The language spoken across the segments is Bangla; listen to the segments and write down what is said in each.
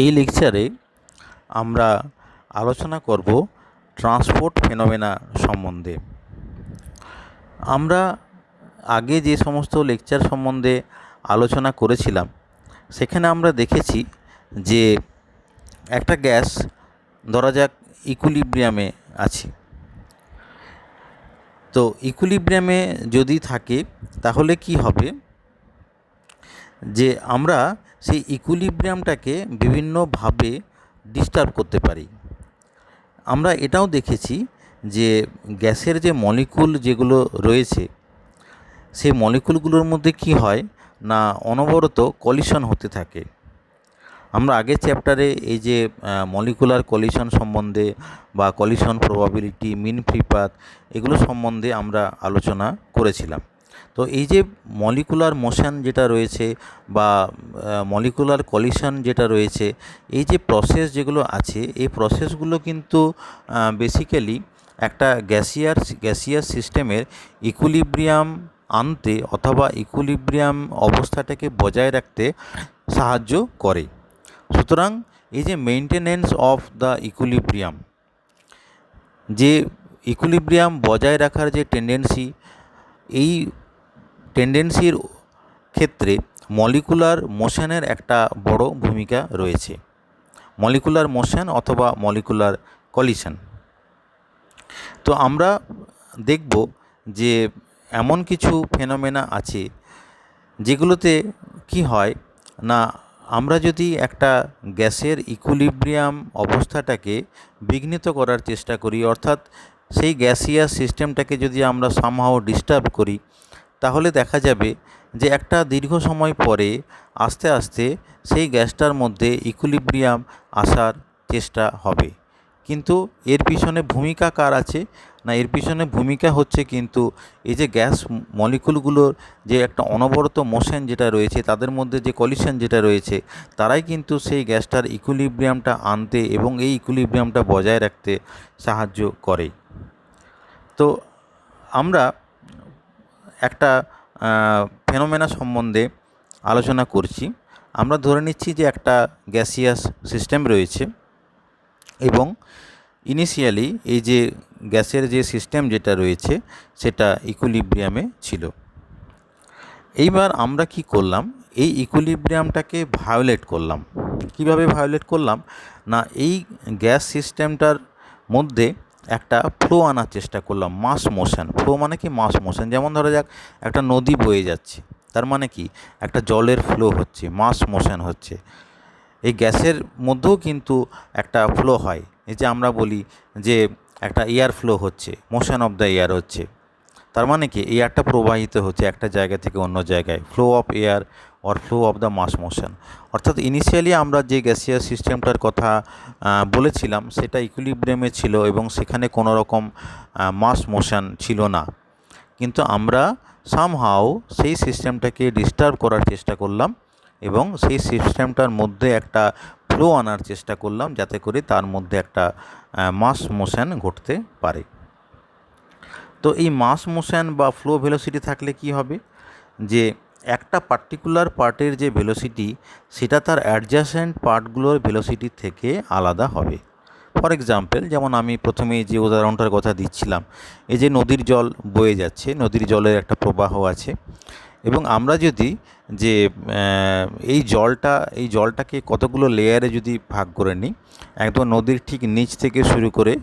এই লেকচারে আমরা আলোচনা করব ট্রান্সপোর্ট ফেনোমেনা সম্বন্ধে। আমরা আগে যে সমস্ত লেকচার সম্বন্ধে আলোচনা করেছিলাম সেখানে আমরা দেখেছি যে একটা গ্যাস ধরা যাক ইকুইলিব্রিয়ামে আছে। তো ইকুইলিব্রিয়ামে যদি থাকে তাহলে কি হবে, যে আমরা সেই ইকুইলিব্রিয়ামটাকে বিভিন্নভাবে ডিস্টার্ব করতে পারি। আমরা এটাও দেখেছি যে গ্যাসের যে মলিকুল যেগুলো রয়েছে সেই মলিকুলগুলোর মধ্যে কি হয় না, অনবরত কলিশন হতে থাকে। আমরা আগের চ্যাপ্টারে এই যে মলিকুলার কলিশন সম্বন্ধে বা collision probability, mean free path, এগুলো সম্বন্ধে আমরা আলোচনা করেছিলাম। তো এই যে মলিকুলার মোশন যেটা রয়েছে বা মলিকুলার কলিশন যেটা রয়েছে, এই যে প্রসেস যেগুলো আছে, এই প্রসেসগুলো কিন্তু বেসিক্যালি একটা গ্যাসিয়াস সিস্টেমের ইকুইলিব্রিয়াম আনতে অথবা ইকুইলিব্রিয়াম অবস্থাটাকে বজায় রাখতে সাহায্য করে। সুতরাং এই যে মেইনটেনেন্স অফ দ্য ইকুইলিব্রিয়াম, যে ইকুইলিব্রিয়াম বজায় রাখার যে টেন্ডেন্সি, এই টেন্ডেন্সির ক্ষেত্রে মলিকুলার মোশনের একটা বড় ভূমিকা রয়েছে। মলিকুলার মোশন অথবা মলিকুলার কলিশন। তো আমরা দেখব যে এমন কিছু ফেনোমেনা আছে যেগুলোতে কি হয় না, আমরা যদি একটা গ্যাসের ইকুইলিব্রিয়াম অবস্থাটাকে বিঘ্নিত করার চেষ্টা করি, অর্থাৎ সেই গ্যাসিয়াস সিস্টেমটাকে যদি আমরা সামহাও ডিস্টার্ব করি, তাহলে দেখা যাবে যে একটা দীর্ঘ সময় পরে আস্তে আস্তে সেই গ্যাসটার মধ্যে ইকুইলিব্রিয়াম আসার চেষ্টা হবে। কিন্তু এর পিছনে ভূমিকা কার আছে না, এর পিছনে ভূমিকা হচ্ছে কিন্তু এই যে গ্যাস মলিকুলগুলোর যে একটা অনবরত মোশন যেটা রয়েছে, তাদের মধ্যে যে কলিশন যেটা রয়েছে, তারাই কিন্তু সেই গ্যাসটার ইকুইলিব্রিয়ামটা আনতে এবং এই ইকুইলিব্রিয়ামটা বজায় রাখতে সাহায্য করে। তো আমরা একটা ফেনোমেনা সম্বন্ধে আলোচনা করছি। আমরা ধরে নিচ্ছি যে একটা গ্যাসিয়াস সিস্টেম রয়েছে এবং ইনিশিয়ালি এই যে গ্যাসের যে সিস্টেম যেটা রয়েছে সেটা ইকুইলিব্রিয়ামে ছিল। এইবার আমরা কি করলাম, এই ইকুইলিব্রিয়ামটাকে ভায়োলেট করলাম। কিভাবে ভায়োলেট করলাম না, এই গ্যাস সিস্টেমটার মধ্যে একটা ফ্লো আনার চেষ্টা করলাম, মাস মোশন। ফ্লো মানে কি, মাস মোশন। যেমন ধরা যাক একটা নদী বয়ে যাচ্ছে, তার মানে কি একটা জলের ফ্লো হচ্ছে, মাস মোশন হচ্ছে। এই গ্যাসের মধ্যেও কিন্তু একটা ফ্লো হয়। এই যে আমরা বলি যে একটা এয়ার ফ্লো হচ্ছে, মোশন অফ দ্য এয়ার হচ্ছে। তার মানে কি এয়ারটা প্রবাহিত হচ্ছে একটা জায়গা থেকে অন্য জায়গায়, flow of air or flow of the mass motion. অর্থাৎ ইনিশিয়ালি আমরা যে গ্যাসিয়াস সিস্টেমটার কথা বলেছিলাম সেটা ইকুইলিব্রিয়ামে ছিল এবং সেখানে কোনো রকম মাস মোশন ছিল না। কিন্তু আমরা সামহাও সেই সিস্টেমটাকে ডিস্টার্ব করার চেষ্টা করলাম এবং সেই সিস্টেমটার মধ্যে একটা ফ্লো আনার চেষ্টা করলাম, যাতে করে তার মধ্যে একটা মাস মোশন ঘটতে পারে। তো এই মাস মোশন বা ফ্লো ভেলোসিটি থাকলে কি হবে, যে একটা পার্টিকুলার পার্টের যে ভেলোসিটি সেটা তার অ্যাডজাসেন্ট পার্টগুলোর ভেলোসিটির থেকে আলাদা হবে। ফর এক্সাম্পল, যেমন আমি প্রথমেই যে উদাহরণটার কথা দিচ্ছিলাম, এই যে নদীর জল বয়ে যাচ্ছে, নদীর জলের একটা প্রবাহ আছে এবং আমরা যদি যে এই জলটাকে কতগুলো লেয়ারে যদি ভাগ করে নিই, একদম নদীর ঠিক নিচ থেকে শুরু করে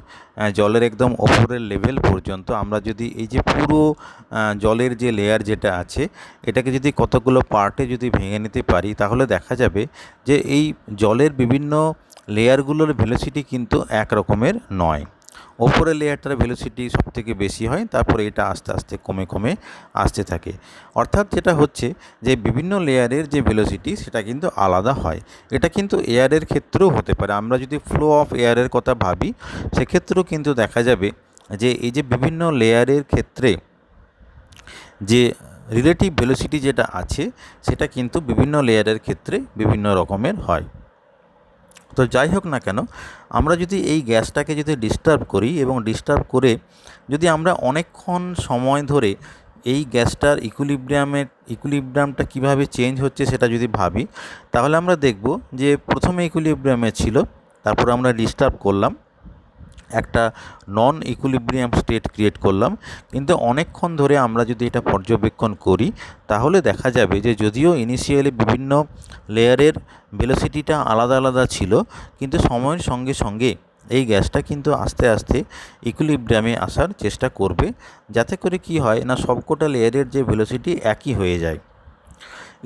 জলের একদম ওপরের লেভেল পর্যন্ত আমরা যদি এই যে পুরো জলের যে লেয়ার যেটা আছে এটাকে যদি কতগুলো পার্টে যদি ভেঙে নিতে পারি, তাহলে দেখা যাবে যে এই জলের বিভিন্ন লেয়ারগুলোর ভেলোসিটি কিন্তু এক রকমের নয়। ওপরের লেয়ারটার ভেলোসিটি সবথেকে বেশি হয়, তারপরে এটা আস্তে আস্তে কমে কমে আসতে থাকে। অর্থাৎ যেটা হচ্ছে যে বিভিন্ন লেয়ারের যে ভেলোসিটি সেটা কিন্তু আলাদা হয়। এটা কিন্তু এয়ারের ক্ষেত্রেও হতে পারে। আমরা যদি ফ্লো অফ এয়ারের কথা ভাবি, সেক্ষেত্রেও কিন্তু দেখা যাবে যে এই যে বিভিন্ন লেয়ারের ক্ষেত্রে যে রিলেটিভ ভেলোসিটি যেটা আছে সেটা কিন্তু বিভিন্ন লেয়ারের ক্ষেত্রে বিভিন্ন রকমের হয়। তো যাই হোক না কেন, আমরা যদি এই গ্যাসটাকে যদি ডিস্টার্ব করি এবং ডিস্টার্ব করে যদি আমরা অনেকক্ষণ সময় ধরে এই গ্যাসটার ইকুইলিব্রিয়ামটা কীভাবে চেঞ্জ হচ্ছে সেটা যদি ভাবি, তাহলে আমরা দেখব যে প্রথমে ইকুইলিব্রিয়ামে ছিল, তারপর আমরা ডিস্টার্ব করলাম, একটা নন ইকুইলিব্রিয়াম স্টেট ক্রিয়েট করলাম। কিন্তু অনেকক্ষণ ধরে আমরা যদি এটা পর্যবেক্ষণ করি, তাহলে দেখা যাবে যে যদিও ইনিশিয়ালি বিভিন্ন লেয়ারের ভেলোসিটিটা আলাদা আলাদা ছিল, কিন্তু সময়ের সঙ্গে সঙ্গে এই গ্যাসটা কিন্তু আস্তে আস্তে ইকুইলিব্রিয়ামে আসার চেষ্টা করবে, যাতে করে কি হয় না, সবকটা লেয়ারের যে ভেলোসিটি একই হয়ে যায়।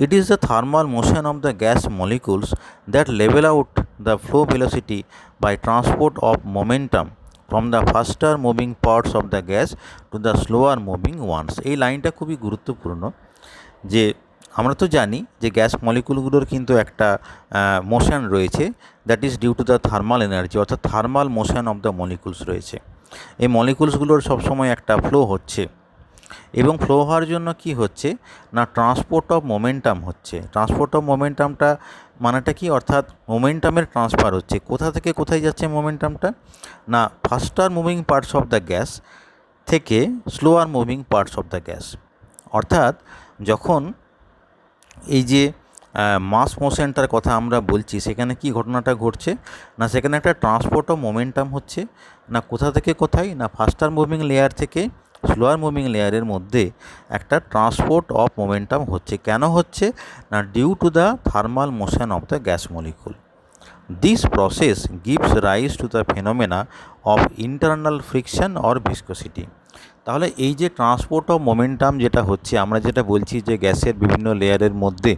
It is the thermal motion of the gas molecules that level out the flow velocity by transport of momentum from the faster moving parts of the gas to the slower moving ones. এই লাইনটা খুবই গুরুত্বপূর্ণ, যে আমরা তো জানি যে গ্যাস মলিকুলগুলোর কিন্তু একটা মোশন রয়েছে, that is due to the thermal energy, অর্থাৎ thermal motion of the molecules রয়েছে। এই মলিকুলসগুলোর সবসময় একটা ফ্লো হচ্ছে, এবং ফ্লো হওয়ার জন্য কি হচ্ছে না, ট্রান্সপোর্ট অফ মোমেন্টাম হচ্ছে। ট্রান্সপোর্ট অফ মোমেন্টামটা মানেটা কি, অর্থাৎ মোমেন্টামের ট্রান্সফার হচ্ছে। কোথা থেকে কোথায় যাচ্ছে মোমেন্টামটা না, faster moving parts of the gas থেকে slower moving parts of the gas. অর্থাৎ যখন এই যে মাস মোশনটার কথা আমরা বলছি, সেখানে কি ঘটনাটা ঘটছে না, সেখানে একটা ট্রান্সপোর্ট অফ মোমেন্টাম হচ্ছে, না কোথা থেকে কোথায় না, ফাস্টার মুভিং লেয়ার থেকে স্লোয়ার মুভিং লেয়ারের মধ্যে একটা ট্রান্সপোর্ট অফ মোমেন্টাম হচ্ছে। কেন হচ্ছে না, due to the thermal motion of the gas molecule. This process gives rise to the phenomena of internal friction or viscosity. তাহলে এই যে ট্রান্সপোর্ট অফ মোমেন্টাম যেটা হচ্ছে, আমরা যেটা বলছি যে গ্যাসের বিভিন্ন লেয়ারের মধ্যে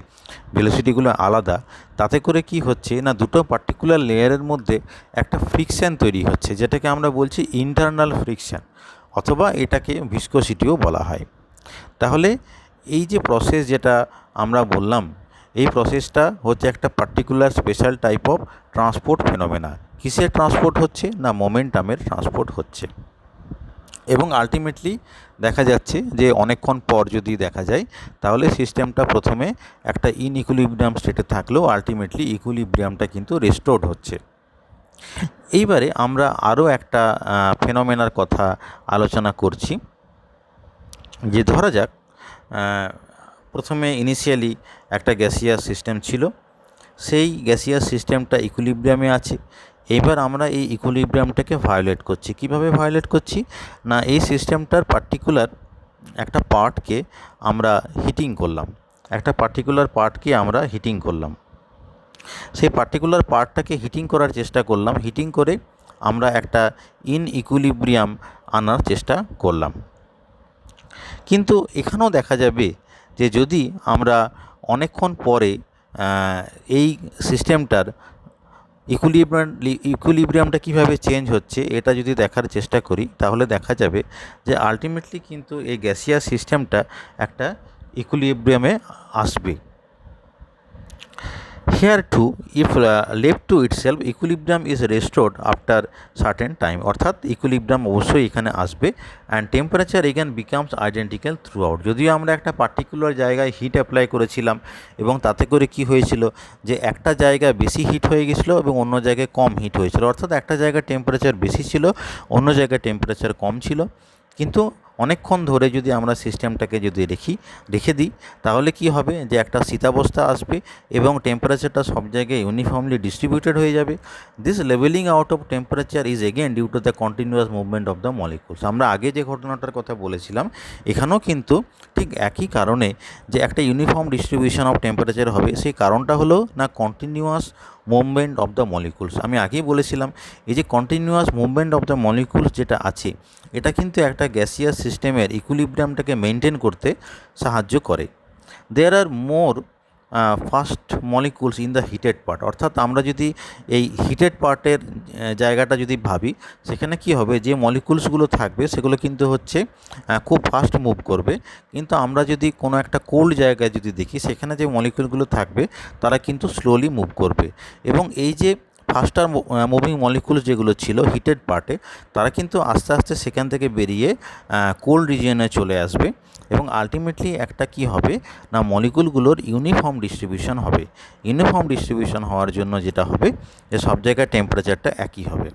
ভেলোসিটিগুলো আলাদা, তাতে করে কি হচ্ছে না, দুটো পার্টিকুলার লেয়ারের মধ্যে একটা ফ্রিকশান তৈরি হচ্ছে, যেটাকে আমরা বলছি ইন্টারনাল ফ্রিকশান, অথবা এটাকে ভিসকোসিটিও বলা হয়। তাহলে এই যে প্রসেস যেটা আমরা বললাম, এই প্রসেসটা হচ্ছে একটা particular special type of transport phenomena. কিসের ট্রান্সপোর্ট হচ্ছে না, মোমেন্টামের ট্রান্সপোর্ট হচ্ছে। এবং আলটিমেটলি দেখা যাচ্ছে যে অনেকক্ষণ পর যদি দেখা যায়, তাহলে সিস্টেমটা প্রথমে একটা ইনইকুইলিব্রিয়াম স্টেটে থাকলেও আলটিমেটলি ইকুইলিব্রিয়ামটা কিন্তু রেস্টোরড হচ্ছে। এইবারে আমরা আরও একটা ফেনোমেনার কথা আলোচনা করছি, যে ধরা যাক প্রথমে ইনিশিয়ালি একটা গ্যাসিয়াস সিস্টেম ছিল, সেই গ্যাসিয়াস সিস্টেমটা ইকুইলিব্রিয়ামে আছে। এবার আমরা এই ইকুইলিব্রিয়ামটাকে ভায়োলেট করছি। কিভাবে ভায়োলেট করছি না, এই সিস্টেমটার পার্টিকুলার একটা পার্টকে আমরা হিটিং করলাম, সেই পার্টিকুলার পার্টটাকে হিটিং করার চেষ্টা করলাম। হিটিং করে আমরা একটা ইনইকুইলিব্রিয়াম আনার চেষ্টা করলাম। কিন্তু এখানেও দেখা যাবে যে যদি আমরা অনেকক্ষণ পরে এই সিস্টেমটার ইকুইলিব্রিয়ামটা কীভাবে চেঞ্জ হচ্ছে এটা যদি দেখার চেষ্টা করি, তাহলে দেখা যাবে যে আলটিমেটলি কিন্তু এই গ্যাসিয়াস সিস্টেমটা একটা ইকুইলিব্রিয়ামে আসবে। Here too, if left to itself, equilibrium is restored after certain time, অর্থাৎ ইকুইলিব্রিয়াম অবশ্যই এখানে আসবে, and temperature again becomes identical through out. যদিও আমরা একটা পার্টিকুলার জায়গায় হিট অ্যাপ্লাই করেছিলাম, এবং তাতে করে কি হয়েছিল যে একটা জায়গায় বেশি হিট হয়ে গেছিলো এবং অন্য জায়গায় কম হিট হয়েছিল, অর্থাৎ একটা জায়গায় টেম্পারেচার বেশি ছিল, অন্য জায়গায় টেম্পারেচার কম ছিল। কিন্তু অনেকক্ষণ ধরে যদি আমরা সিস্টেমটাকে যদি রেখে দিই, তাহলে কি হবে যে একটা শীতাবস্থা আসবে এবং টেম্পারেচারটা সব জায়গায় ইউনিফর্মলি ডিস্ট্রিবিউটেড হয়ে যাবে। This levelling out of temperature is again due to the continuous movement of the molecules. আমরা আগে যে ঘটনাটার কথা বলেছিলাম, এখানেও কিন্তু ঠিক একই কারণে যে একটা ইউনিফর্ম ডিস্ট্রিবিউশন অফ টেম্পারেচার হবে, সেই কারণটা হলো না continuous movement of the molecules. আমি আগেই বলেছিলাম এই যে continuous movement of the molecules যেটা আছে, এটা কিন্তু একটা গ্যাসিয়াস সিস্টেমের ইকুইলিব্রিয়ামটাকে মেনটেন করতে সাহায্য করে। There are more fast molecules in the heated part, অর্থাৎ আমরা যদি এই হিটেড পার্টের জায়গাটা যদি ভাবি, সেখানে কি হবে, যে মলিকুলসগুলো থাকবে সেগুলো কিন্তু হচ্ছে খুব ফাস্ট মুভ করবে। কিন্তু আমরা যদি কোনো একটা কোল্ড জায়গায় যদি দেখি, সেখানে যে মলিকুলগুলো থাকবে তারা কিন্তু স্লোলি মুভ করবে, এবং এই যে ফাস্টার মুভিং মলিকুলস যেগুলো ছিল হিটেড পার্টে, তারা কিন্তু আস্তে আস্তে সেখান থেকে বেরিয়ে কোল্ড রিজিয়নে চলে আসবে, এবং আলটিমেটলি একটা কি হবে না, মলিকুলগুলোর ইউনিফর্ম ডিস্ট্রিবিউশন হবে। ইউনিফর্ম ডিস্ট্রিবিউশন হওয়ার জন্য যেটা হবে যে সব জায়গায় টেম্পারেচারটা একই হবে।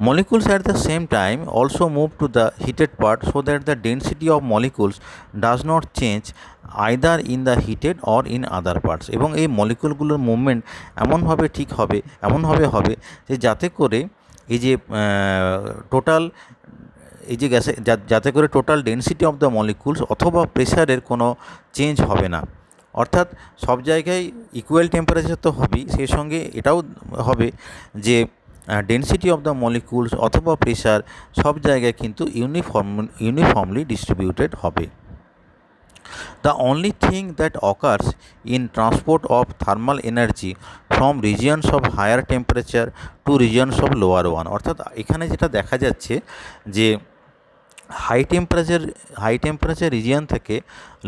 Molecules at the same time also move to the heated part so that the density of molecules does not change either in the heated or in other parts. এবং এই মলিকুলগুলোর মুভমেন্ট এমনভাবে ঠিক হবে, এমনভাবে হবে যে যাতে করে এই যে টোটাল এই যে গ্যাসে যাতে করে total density of the molecules অথবা প্রেশারের কোনো চেঞ্জ হবে না। অর্থাৎ সব জায়গায় ইকুয়াল টেম্পারেচার তো হবেই, সেই সঙ্গে এটাও হবে যে ডেনসিটি অফ দ্য মলিকুলস অথবা প্রেশার সব জায়গায় কিন্তু ইউনিফর্মলি ডিস্ট্রিবিউটেড হবে। The only thing that occurs in transport of thermal energy from regions of higher temperature to regions of lower one, অর্থাৎ এখানে যেটা দেখা যাচ্ছে যে হাই টেম্পারেচার রিজিয়ন থেকে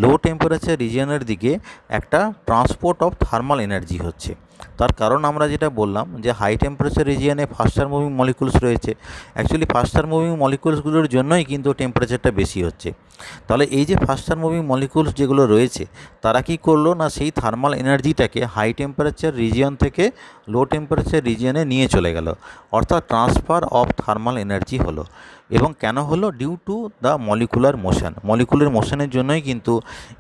লো টেম্পারেচার রিজিয়নের দিকে একটা ট্রান্সপোর্ট অফ থার্মাল এনার্জি হচ্ছে। তার কারণ আমরা যেটা বললাম যে হাই টেম্পারেচার রিজিয়নে ফাস্টার মুভিং মলিকুলস রয়েছে, অ্যাকচুয়ালি ফাস্টার মুভিং মলিকুলসগুলোর জন্যই কিন্তু টেম্পারেচারটা বেশি হচ্ছে। তাহলে এই যে ফাস্টার মুভিং মলিকুলস যেগুলো রয়েছে তারা কি করলো না সেই থার্মাল এনার্জিটাকে হাই টেম্পারেচার রিজিয়ন থেকে লো টেম্পারেচার রিজিয়নে নিয়ে চলে গেল, অর্থাৎ ট্রান্সফার অফ থার্মাল এনার্জি হলো। এবং কেন হলো? Due to the molecular motion, molecular মোশনের জন্যই কিন্তু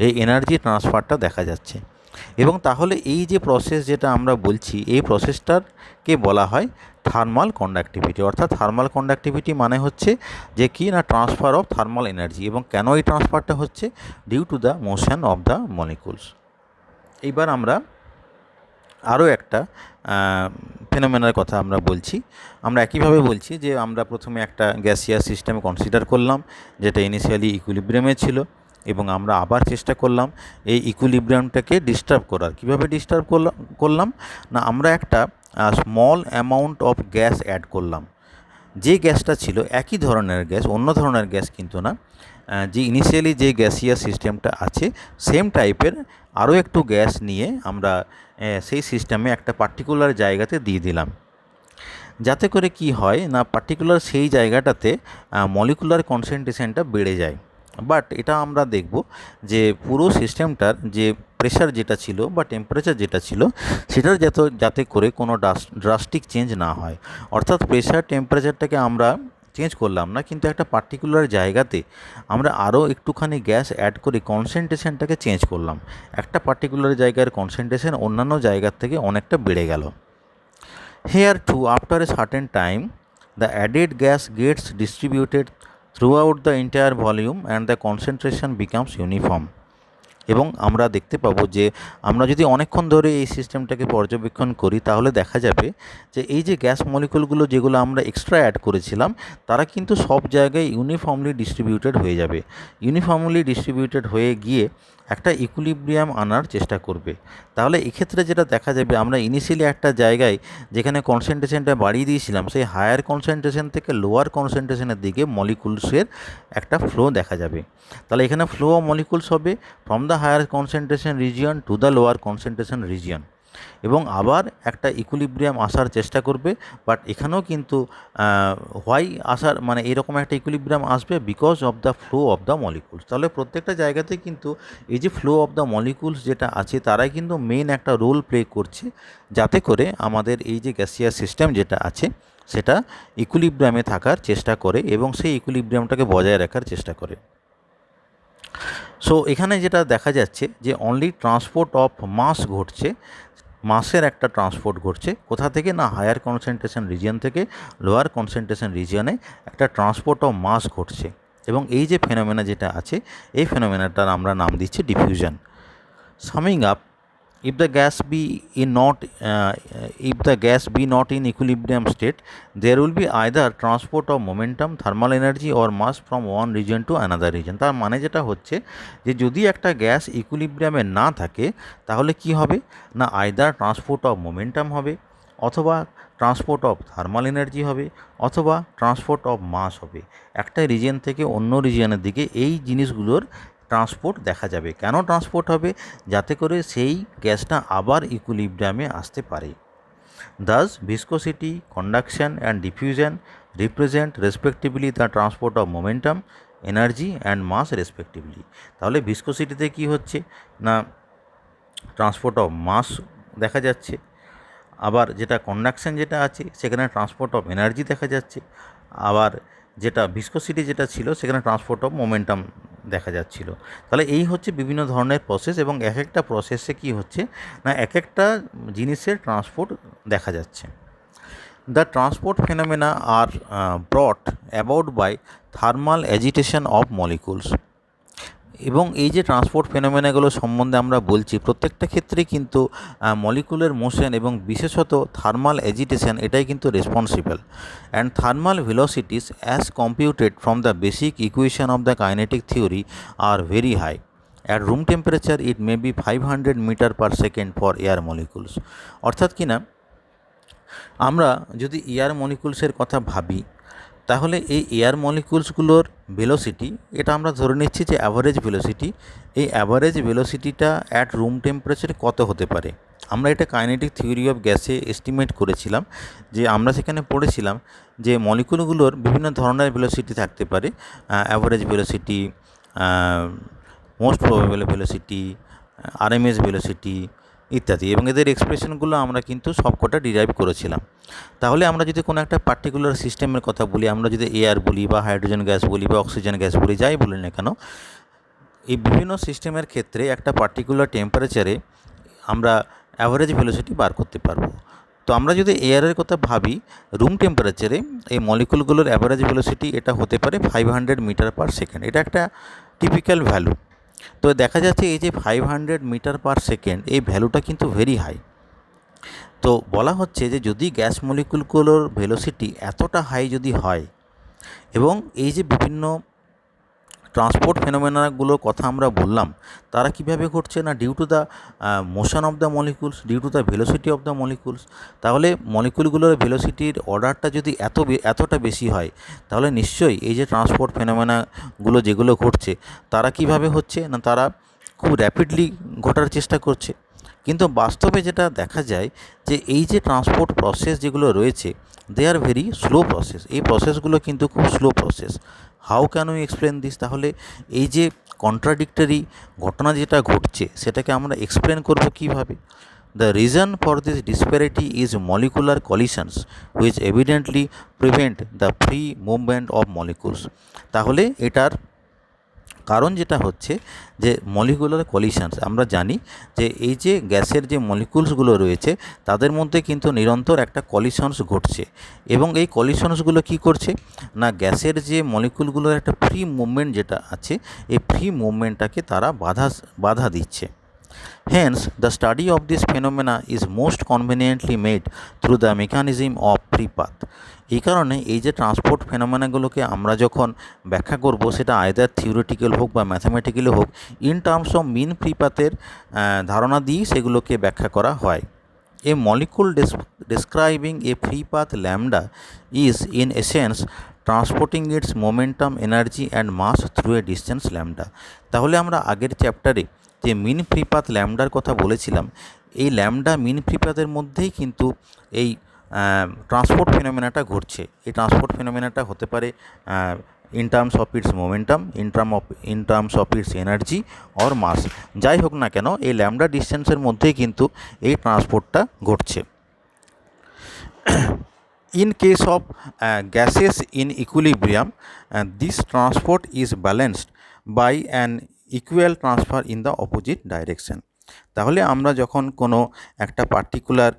এই এনার্জি ট্রান্সফারটা দেখা যাচ্ছে। এবং তাহলে এই যে প্রসেস যেটা আমরা বলছি এই প্রসেসটাকে বলা হয় থার্মাল কন্ডাক্টিভিটি। অর্থাৎ থার্মাল কন্ডাক্টিভিটি মানে হচ্ছে যে কি না ট্রান্সফার অফ থার্মাল এনার্জি। এবং কেন এই ট্রান্সফারটা হচ্ছে? Due to the motion of the molecules. এইবার আমরা আরও একটা ফেনোমেনার কথা আমরা বলছি। আমরা একইভাবে বলছি যে আমরা প্রথমে একটা গ্যাসিয়াস সিস্টেম কনসিডার করলাম যেটা ইনিশিয়ালি ইকুইলিব্রিয়ামে ছিল, এবং আমরা আবার চেষ্টা করলাম এই ইকুইলিব্রিয়ামটাকে ডিস্টার্ব করার। কীভাবে ডিস্টার্ব করলাম না, আমরা একটা small amount of gas add করলাম। যে গ্যাসটা ছিল একই ধরনের গ্যাস, অন্য ধরনের গ্যাস কিন্তু না, যে ইনিশিয়ালি যে গ্যাসিয়াস সিস্টেমটা আছে সেম টাইপের আরও একটু গ্যাস নিয়ে আমরা সেই সিস্টেমে একটা পার্টিকুলার জায়গাতে দিয়ে দিলাম, যাতে করে কি হয় না পার্টিকুলার সেই জায়গাটাতে মলিকুলার কনসেন্ট্রেশনটা বেড়ে যায়। বাট এটা আমরা দেখব যে পুরো সিস্টেমটার যে প্রেশার যেটা ছিল বা টেম্পারেচার যেটা ছিল সেটার যাতে করে কোনো ড্রাস্টিক চেঞ্জ না হয়। অর্থাৎ প্রেশার টেম্পারেচারটাকে আমরা চেঞ্জ করলাম না, কিন্তু একটা পার্টিকুলার জায়গাতে আমরা আরও একটুখানি গ্যাস অ্যাড করে কনসেন্ট্রেশনটাকে চেঞ্জ করলাম। একটা পার্টিকুলার জায়গার কনসেন্ট্রেশন অন্যান্য জায়গার থেকে অনেকটা বেড়ে গেল। Here too, after a certain time, the added gas gets distributed throughout the entire volume and the concentration becomes uniform. এবং আমরা দেখতে পাবো যে আমরা যদি অনেকক্ষণ ধরে এই সিস্টেমটাকে পর্যবেক্ষণ করি তাহলে দেখা যাবে যে এই যে গ্যাস মলিকুলগুলো যেগুলো আমরা এক্সট্রা অ্যাড করেছিলাম তারা কিন্তু সব জায়গায় ইউনিফর্মলি ডিস্ট্রিবিউটেড হয়ে যাবে। ইউনিফর্মলি ডিস্ট্রিবিউটেড হয়ে গিয়ে একটা ইকুইলিব্রিয়াম আনার চেষ্টা করবে। তাহলে এক্ষেত্রে যেটা দেখা যাবে, আমরা ইনিশিয়ালি একটা জায়গায় যেখানে কনসেন্ট্রেশনটা বাড়িয়ে দিয়েছিলাম সেই হায়ার কনসেন্ট্রেশন থেকে লোয়ার কনসেন্ট্রেশনের দিকে মলিকুলসের একটা ফ্লো দেখা যাবে। তাহলে এখানে ফ্লো অফ মলিকুলস হবে from the higher concentration region to the lower concentration region, এবং আবার একটা ইকুইলিব্রিয়াম আসার চেষ্টা করবে। বাট এখানেও কিন্তু হোয়াই আসার মানে এরকম একটা ইকুইলিব্রিয়াম আসবে because of the flow of the molecules. তাহলে প্রত্যেকটা জায়গাতে কিন্তু এই যে ফ্লো অফ দ্য মলিকুলস যেটা আছে তারাই কিন্তু মেন একটা রোল প্লে করছে, যাতে করে আমাদের এই যে গ্যাসিয়াস সিস্টেম যেটা আছে সেটা ইকুইলিব্রিয়ামে থাকার চেষ্টা করে এবং সেই ইকুইলিব্রিয়ামটাকে বজায় রাখার চেষ্টা করে। সো এখানে যেটা দেখা যাচ্ছে যে অনলি ট্রান্সপোর্ট অফ মাস ঘটছে, মাসের একটা ট্রান্সপোর্ট ঘটছে কোথা থেকে না হায়ার কনসেন্ট্রেশন রিজিয়ন থেকে লোয়ার কনসেন্ট্রেশন রিজিয়নে একটা ট্রান্সপোর্ট অফ মাস ঘটছে। এবং এই যে ফেনোমেনা যেটা আছে এই ফেনোমেনাটার আমরা নাম দিচ্ছি diffusion. Summing up, if the gas be not in equilibrium state, there will be either transport of momentum, thermal energy or mass from one region to another region. তার মানে যেটা হচ্ছে যে যদি একটা গ্যাস ইকুইলিব্রিয়ামে না থাকে তাহলে কি হবে না আইদার ট্রান্সপোর্ট অফ মোমেন্টাম হবে, অথবা ট্রান্সপোর্ট অফ থার্মাল এনার্জি হবে, অথবা ট্রান্সপোর্ট অফ মাস হবে। একটা রিজিয়ন থেকে অন্য রিজিয়নের দিকে এই জিনিসগুলোর ট্রান্সপোর্ট দেখা যাবে। কেন ট্রান্সপোর্ট হবে? যাতে করে সেই গ্যাসটা আবার ইকুইলিব্রিয়ামে আসতে পারে। Thus, viscosity, conduction and diffusion represent respectively the transport of momentum, energy and mass respectively. তাহলে ভিসকোসিটিতে কি হচ্ছে না ট্রান্সপোর্ট অফ মাস দেখা যাচ্ছে, আবার যেটা কন্ডাকশন যেটা আছে সেখানে ট্রান্সপোর্ট অফ এনার্জি দেখা যাচ্ছে, আবার যেটা ভিসকোসিটি যেটা ছিল সেখানে ট্রান্সপোর্ট অফ মোমেন্টাম দেখা যাচ্ছিল। তাহলে এই হচ্ছে বিভিন্ন ধরনের প্রসেস, এবং এক একটা প্রসেসে কী হচ্ছে না এক একটা জিনিসের ট্রান্সপোর্ট দেখা যাচ্ছে। The transport phenomena are brought about by thermal agitation of molecules. এবং এই যে ট্রান্সপোর্ট ফেনোমেনাগুলো সম্বন্ধে আমরা বলছি, প্রত্যেকটা ক্ষেত্রেই কিন্তু মলিকুলার মোশন এবং বিশেষত থার্মাল এজিটেশন এটাই কিন্তু responsible. And thermal velocities as computed from the basic equation of the kinetic theory are very high. At room temperature it may be 500 metre per second for air molecules. অর্থাৎ কিনা আমরা যদি এয়ার মলিকুলসের কথা ভাবি, তাহলে এই এয়ার মলিকুলসগুলোর ভেলোসিটি, এটা আমরা ধরে নিচ্ছি যে অ্যাভারেজ ভেলোসিটি, এই অ্যাভারেজ ভেলোসিটিটা অ্যাট রুম টেম্পারেচারে কত হতে পারে। আমরা এটা কাইনেটিক থিওরি অফ গ্যাসে এস্টিমেট করেছিলাম, যে আমরা সেখানে পড়েছিলাম যে মলিকুলগুলোর বিভিন্ন ধরনের ভেলোসিটি থাকতে পারে, average velocity, most probable velocity, RMS velocity ইত্যাদি, এবং এদের এক্সপ্রেশনগুলো আমরা কিন্তু সবকটা ডিরাইভ করেছিলাম। তাহলে আমরা যদি কোনো একটা পার্টিকুলার সিস্টেমের কথা বলি, আমরা যদি এয়ার বলি বা হাইড্রোজেন গ্যাস বলি বা অক্সিজেন গ্যাস বলি, যাই বলি না কেন, এই বিভিন্ন সিস্টেমের ক্ষেত্রে একটা পার্টিকুলার টেম্পারেচারে আমরা অ্যাভারেজ ভেলোসিটি বার করতে পারবো। তো আমরা যদি এয়ারের কথা ভাবি, রুম টেম্পারেচারে এই মলিকুলগুলোর অ্যাভারেজ ভেলোসিটি এটা হতে পারে 500 মিটার পার সেকেন্ড। এটা একটা টিপিক্যাল ভ্যালু। তো দেখা যাচ্ছে এই যে 500 মিটার পার সেকেন্ড, এই ভ্যালুটা কিন্তু ভেরি হাই। তো বলা হচ্ছে যে যদি গ্যাস মলিকুলগুলোর ভেলোসিটি এতটা হাই যদি হয়, এবং এই যে বিভিন্ন ট্রান্সপোর্ট ফেনোমেনাগুলোর কথা আমরা বললাম, তারা কিভাবে ঘটছে না due to the motion of the molecules, due to the velocity of the molecules. তাহলে মলিকুলগুলোর ভেলোসিটির অর্ডারটা যদি এতটা বেশি হয়, তাহলে নিশ্চয়ই এই যে ট্রান্সপোর্ট ফেনোমেনাগুলো যেগুলো ঘটছে, তারা কিভাবে হচ্ছে না তারা খুব র্যাপিডলি ঘটার চেষ্টা করছে। কিন্তু বাস্তবে যেটা দেখা যায় যে এই যে ট্রান্সপোর্ট প্রসেস যেগুলো রয়েছে, দে আর ভেরি স্লো প্রসেস। এই প্রসেসগুলো কিন্তু খুব slow process. How can we explain this? তাহলে এই যে কন্ট্রাডিক্টরি ঘটনা যেটা ঘটছে, সেটাকে আমরা এক্সপ্লেন করব কীভাবে? The reason for this disparity is molecular কলিশনস which evidently prevent the free movement of molecules. তাহলে এটার কারণ যেটা হচ্ছে যে মলিকুলার কলিশনস, আমরা জানি যে এই যে গ্যাসের যে মলিকুলসগুলো রয়েছে, তাদের মধ্যে কিন্তু নিরন্তর একটা কলিশনস ঘটছে, এবং এই কলিশনসগুলো কি করছে না গ্যাসের যে মলিকুলগুলোর একটা ফ্রি মুভমেন্ট যেটা আছে, এই ফ্রি মুভমেন্টটাকে তারা বাধা দিচ্ছে। Hence, the study of this phenomena is most conveniently made through the mechanism of free path. এই কারণে এই যে ট্রান্সপোর্ট ফেনোমেনাগুলোকে আমরা যখন ব্যাখ্যা করব, সেটা আইদার থিওরিটিক্যাল হোক বা ম্যাথামেটিক্যালি হোক, in terms of mean free পাথের ধারণা দিয়েই সেগুলোকে ব্যাখ্যা করা হয়। A molecule describing a free path lambda is in essence transporting its momentum, energy and mass through a distance lambda. তাহলে আমরা আগের চ্যাপ্টারে যে মিন ফ্রি পাথ ল্যামডার কথা বলেছিলাম, এই ল্যামডা মিন ফ্রি পাথের মধ্যেই কিন্তু এই ট্রান্সপোর্ট ফেনোমেনাটা ঘটছে। এই ট্রান্সপোর্ট ফেনোমেনাটা হতে পারে in terms of its momentum, in terms of its energy or mass. যাই হোক না কেন, এই ল্যামডা ডিস্টেন্সের মধ্যেই কিন্তু এই ট্রান্সপোর্টটা ঘটছে। In case of gases in equilibrium, this transport is balanced by an equal transfer in the opposite direction. তাহলে আমরা যখন কোনো একটা পার্টিকুলার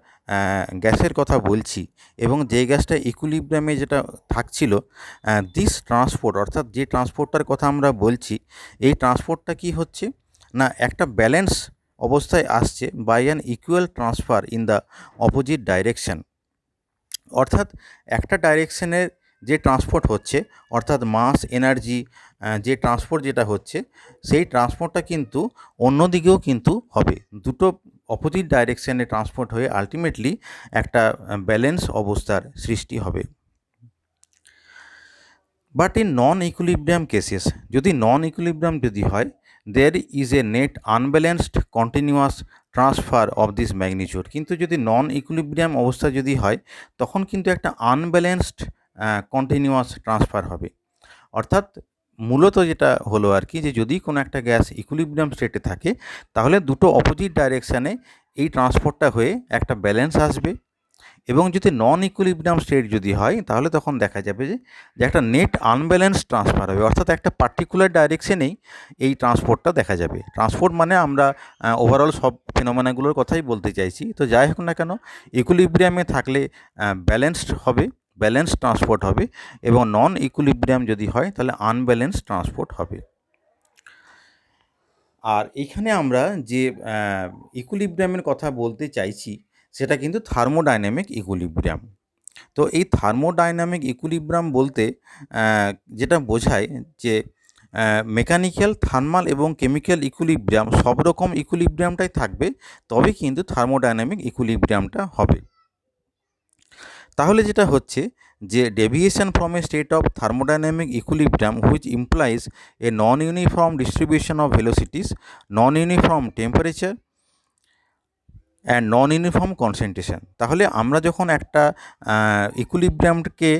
গ্যাসের কথা বলছি, এবং যে গ্যাসটা ইকুইলিব্রিয়ামে যেটা থাকছিল, দিস ট্রান্সপোর্ট, অর্থাৎ যে ট্রান্সপোর্টটার কথা আমরা বলছি, এই ট্রান্সপোর্টটা কি হচ্ছে না একটা ব্যালেন্স অবস্থায় আসছে by an equal transfer in the opposite direction. অর্থাৎ একটা ডাইরেকশনের যে ট্রান্সপোর্ট হচ্ছে, অর্থাৎ মাস এনার্জি যে ট্রান্সপোর্ট যেটা হচ্ছে, সেই ট্রান্সপোর্টটা কিন্তু অন্য দিকেও কিন্তু হবে। দুটো অপোজিট ডাইরেকশনে ট্রান্সপোর্ট হয়ে আলটিমেটলি একটা ব্যালেন্স অবস্থার সৃষ্টি হবে। But in non equilibrium cases, যদি নন ইকুইলিব্রিয়াম যদি হয়, there is a net unbalanced continuous transfer of this magnitude. কিন্তু যদি নন ইকুইলিব্রিয়াম অবস্থা যদি হয়, তখন কিন্তু একটা আনব্যালেন্সড কন্টিনিউয়াস ট্রান্সফার হবে। অর্থাৎ মূলত যেটা হলো আর কি, যে যদি কোনো একটা গ্যাস ইকুইলিব্রিয়াম স্টেটে থাকে, তাহলে দুটো অপোজিট ডাইরেকশানে এই ট্রান্সপোর্টটা হয়ে একটা ব্যালেন্স আসবে, এবং যদি নন ইকুইলিব্রিয়াম স্টেট যদি হয় তাহলে তখন দেখা যাবে যে একটা নেট আনব্যালেন্স ট্রান্সফার হবে, অর্থাৎ একটা পার্টিকুলার ডাইরেকশনেই এই ট্রান্সপোর্টটা দেখা যাবে। ট্রান্সপোর্ট মানে আমরা ওভারঅল সব ফেনোমেনাগুলোর কথাই বলতে চাইছি। তো যাই হোক না কেন, ইকুইলিব্রিয়ামে থাকলে ব্যালেন্সড হবে, ব্যালেন্স ট্রান্সপোর্ট হবে, এবং নন ইকুইলিব্রিয়াম যদি হয় তাহলে আনব্যালেন্স ট্রান্সপোর্ট হবে। আর এখানে আমরা যে ইকুইলিব্রিয়ামের কথা বলতে চাইছি সেটা কিন্তু থার্মোডাইনামিক ইকুইলিব্রিয়াম। তো এই থার্মোডাইনামিক ইকুইলিব্রিয়াম বলতে যেটা বোঝায় যে মেকানিক্যাল, থার্মাল এবং কেমিক্যাল ইকুইলিব্রিয়াম সব রকম ইকুইলিব্রিয়ামটাই থাকবে, তবে কিন্তু থার্মোডাইনামিক ইকুইলিব্রিয়ামটা হবে। তাহলে যেটা হচ্ছে যে deviation from a state of thermodynamic equilibrium which implies a non uniform distribution of velocities, non uniform temperature and non uniform concentration. তাহলে আমরা যখন একটা ইকুইলিব্রিয়ামকে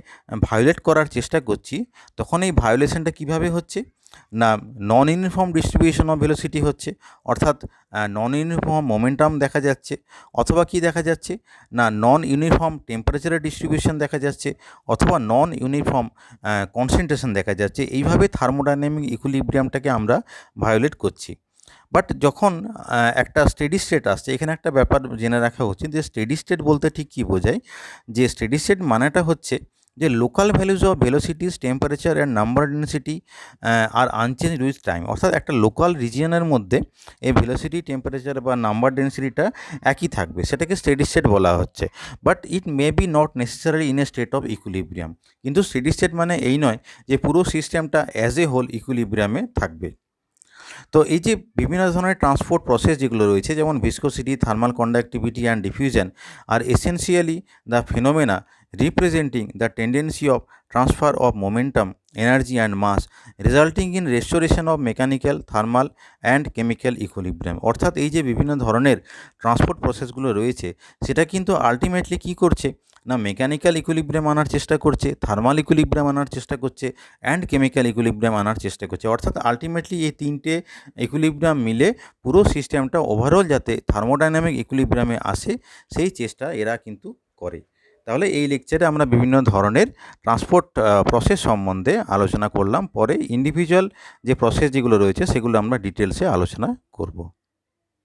ভায়োলেট করার চেষ্টা করছি, তখন এই ভায়োলেশনটা কীভাবে হচ্ছে না নন ইউনিফর্ম ডিস্ট্রিবিউশন অফ ভেলোসিটি হচ্ছে, অর্থাৎ নন ইউনিফর্ম মোমেন্টাম দেখা যাচ্ছে, অথবা কি দেখা যাচ্ছে না নন ইউনিফর্ম টেম্পারেচারের ডিস্ট্রিবিউশন দেখা যাচ্ছে, অথবা নন ইউনিফর্ম কনসেন্ট্রেশন দেখা যাচ্ছে। এইভাবে থার্মোডাইনামিক ইকুইলিব্রিয়ামটাকে আমরা ভায়োলেট করছি। বাট যখন একটা স্টেডি স্টেট আসছে, এখানে একটা ব্যাপার জেনে রাখা উচিত যে স্টেডি স্টেট বলতে ঠিক কী বোঝায়। যে স্টেডি স্টেট মানেটা হচ্ছে যে local values of velocities, temperature and number density are unchange with time, অর্থাৎ একটা লোকাল রিজিয়নের মধ্যে এই ভেলোসিটি, টেম্পারেচার বা নাম্বার ডেন্সিটিটা একই থাকবে, সেটাকে স্টেডি স্টেট বলা হচ্ছে। But it may be not necessary in a state of equilibrium. কিন্তু স্টেডি স্টেট মানে এই নয় যে পুরো সিস্টেমটা অ্যাজ এ হোল ইকুইলিব্রিয়ামে থাকবে। তো এই যে বিভিন্ন ধরনের ট্রান্সপোর্ট প্রসেস যেগুলো রয়েছে, যেমন viscosity, thermal conductivity and diffusion are essentially the phenomena representing the tendency of transfer of momentum, energy and mass resulting in restoration of mechanical, thermal and chemical equilibrium. অর্থাৎ এই যে বিভিন্ন ধরনের ট্রান্সপোর্ট প্রসেসগুলো রয়েছে, সেটা কিন্তু আলটিমেটলি কী করছে না মেকানিক্যাল ইকুইলিব্রিয়াম আনার চেষ্টা করছে, থার্মাল ইকুইলিব্রিয়াম আনার চেষ্টা করছে, অ্যান্ড কেমিক্যাল ইকুইলিব্রিয়াম আনার চেষ্টা করছে। অর্থাৎ আলটিমেটলি এই তিনটে ইকুইলিব্রিয়াম মিলে পুরো সিস্টেমটা ওভারঅল যাতে থার্মোডাইনামিক ইকুইলিব্রিয়ামে আসে, সেই চেষ্টা এরা কিন্তু করে। তাহলে এই লেকচারে আমরা বিভিন্ন ধরনের ট্রান্সপোর্ট প্রসেস সম্বন্ধে আলোচনা করলাম। পরে ইন্ডিভিজুয়াল যে প্রসেস যেগুলো রয়েছে সেগুলো আমরা ডিটেলসে আলোচনা করব।